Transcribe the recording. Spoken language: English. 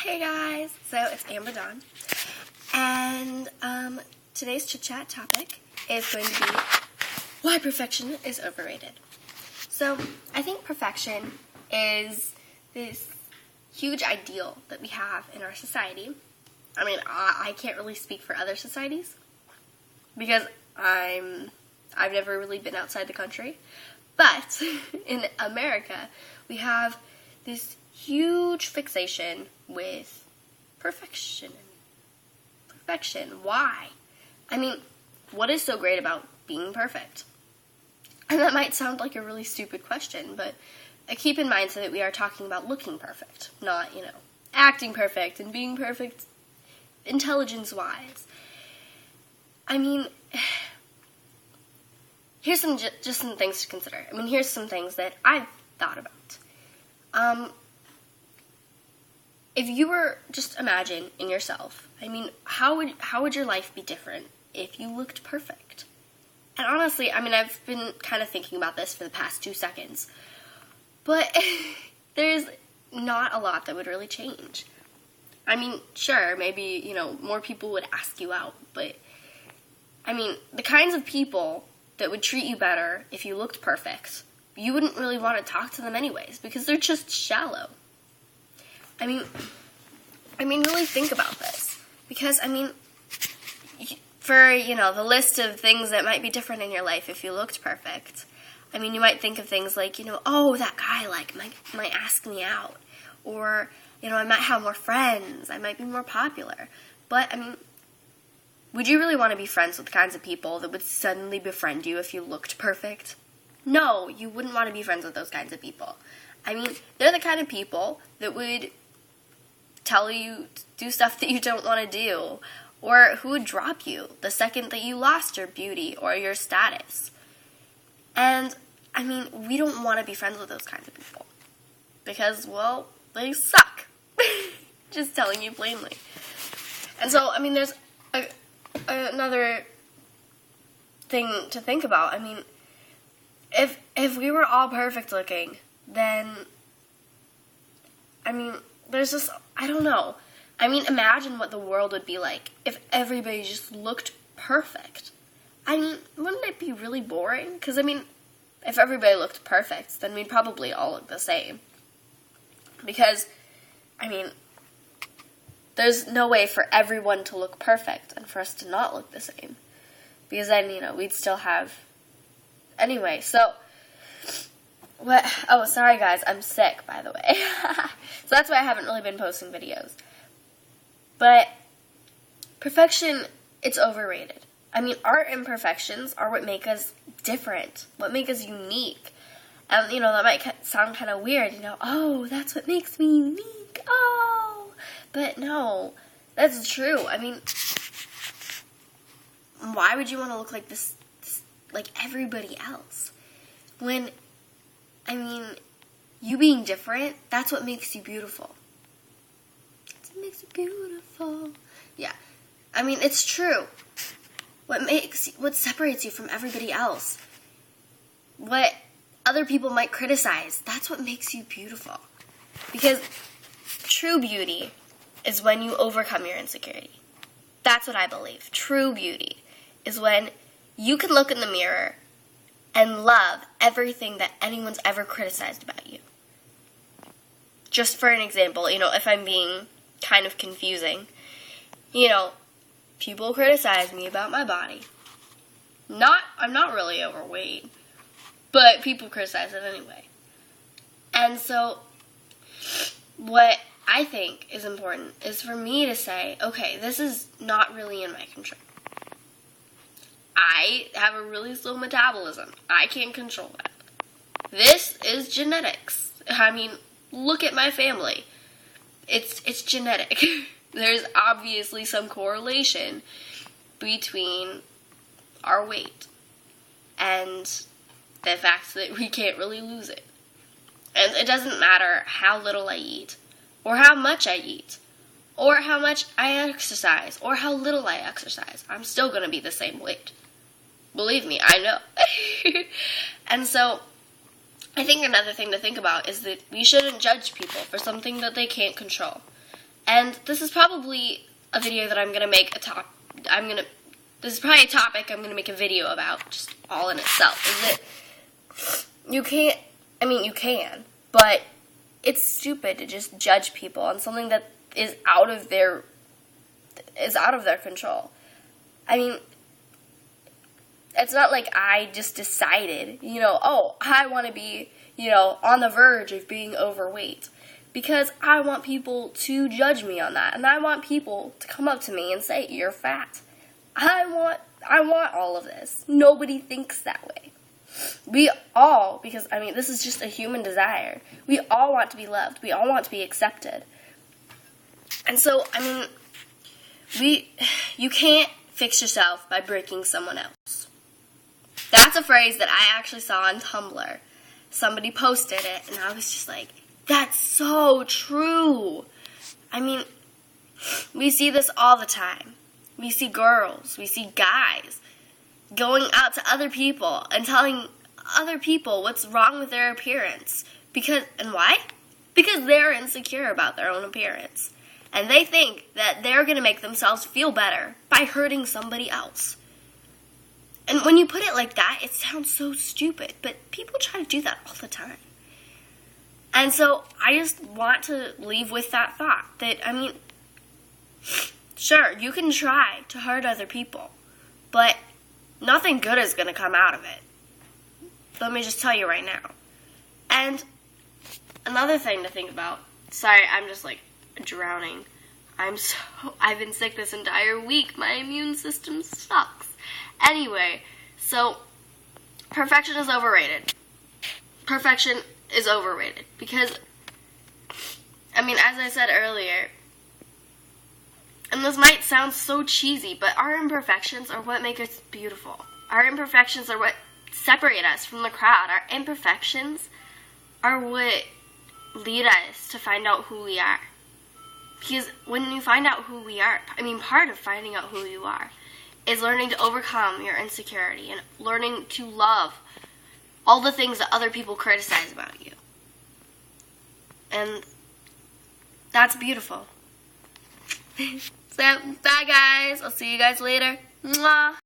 Hey guys, so it's Amber Dawn, and today's ChitChat topic is going to be why perfection is overrated. So I think perfection is this huge ideal that we have in our society. I mean, I can't really speak for other societies because I've never really been outside the country, but in America we have this huge fixation with perfection. Why? I mean, what is so great about being perfect? And that might sound like a really stupid question, but keep in mind so that we are talking about looking perfect, not, acting perfect and being perfect intelligence-wise. I mean, here's just some things to consider. I mean, here's some things that I've thought about. If you were, just imagine in yourself, I mean, how would your life be different if you looked perfect? And honestly, I mean, I've been kind of thinking about this for the past 2 seconds, but there's not a lot that would really change. I mean, sure, maybe, more people would ask you out, but, I mean, the kinds of people that would treat you better if you looked perfect, you wouldn't really want to talk to them anyways, because they're just shallow. I mean, really think about this, because, for, the list of things that might be different in your life if you looked perfect, I mean, you might think of things like, oh, that guy, might ask me out, or, I might have more friends, I might be more popular, but, would you really want to be friends with the kinds of people that would suddenly befriend you if you looked perfect? No, you wouldn't want to be friends with those kinds of people. I mean, they're the kind of people that would tell you to do stuff that you don't want to do, or who would drop you the second that you lost your beauty or your status. And, we don't want to be friends with those kinds of people, because, well, they suck. Just telling you plainly. And so, there's another thing to think about. If we were all perfect looking, then, there's just, I don't know. Imagine what the world would be like if everybody just looked perfect. Wouldn't it be really boring? Because, if everybody looked perfect, then we'd probably all look the same. Because, there's no way for everyone to look perfect and for us to not look the same. Because then, we'd still have... Anyway, so... What? Oh, sorry guys, I'm sick, by the way. So that's why I haven't really been posting videos. But perfection, it's overrated. Our imperfections are what make us different, what make us unique. And, that might sound kind of weird, oh, that's what makes me unique, oh. But no, that's true. Why would you want to look like this like everybody else? When, you being different, that's what makes you beautiful. It makes you beautiful. Yeah. It's true. What separates you from everybody else, what other people might criticize, that's what makes you beautiful. Because true beauty is when you overcome your insecurity. That's what I believe. True beauty is when you can look in the mirror and love everything that anyone's ever criticized about you. Just for an example, if I'm being kind of confusing, people criticize me about my body. I'm not really overweight, but people criticize it anyway. And so, what I think is important is for me to say, okay, this is not really in my control. I have a really slow metabolism. I can't control that. This is genetics. Look at my family. It's genetic. There's obviously some correlation between our weight and the fact that we can't really lose it. And it doesn't matter how little I eat, or how much I eat, or how much I exercise, or how little I exercise. I'm still going to be the same weight. Believe me, I know. And so, I think another thing to think about is that we shouldn't judge people for something that they can't control. And this is probably a video that I'm going to make this is probably a topic I'm going to make a video about, just all in itself, is that you can't, you can, but it's stupid to just judge people on something that is out of their control. I mean, it's not like I just decided, I want to be, on the verge of being overweight. Because I want people to judge me on that. And I want people to come up to me and say, you're fat. I want all of this. Nobody thinks that way. We all, because, this is just a human desire. We all want to be loved. We all want to be accepted. And so, you can't fix yourself by breaking someone else. That's a phrase that I actually saw on Tumblr. Somebody posted it, and I was just like, that's so true. We see this all the time. We see girls, we see guys going out to other people and telling other people what's wrong with their appearance. And why? Because they're insecure about their own appearance. And they think that they're going to make themselves feel better by hurting somebody else. And when you put it like that, it sounds so stupid, but people try to do that all the time. And so I just want to leave with that thought that, sure, you can try to hurt other people, but nothing good is going to come out of it. Let me just tell you right now. And another thing to think about, sorry, I'm just drowning. I've been sick this entire week. My immune system sucks. Anyway, so perfection is overrated. Perfection is overrated because, as I said earlier, and this might sound so cheesy, but our imperfections are what make us beautiful. Our imperfections are what separate us from the crowd. Our imperfections are what lead us to find out who we are. Because when you find out who we are, part of finding out who you are is learning to overcome your insecurity and learning to love all the things that other people criticize about you. And that's beautiful. So, bye guys. I'll see you guys later. Mwah.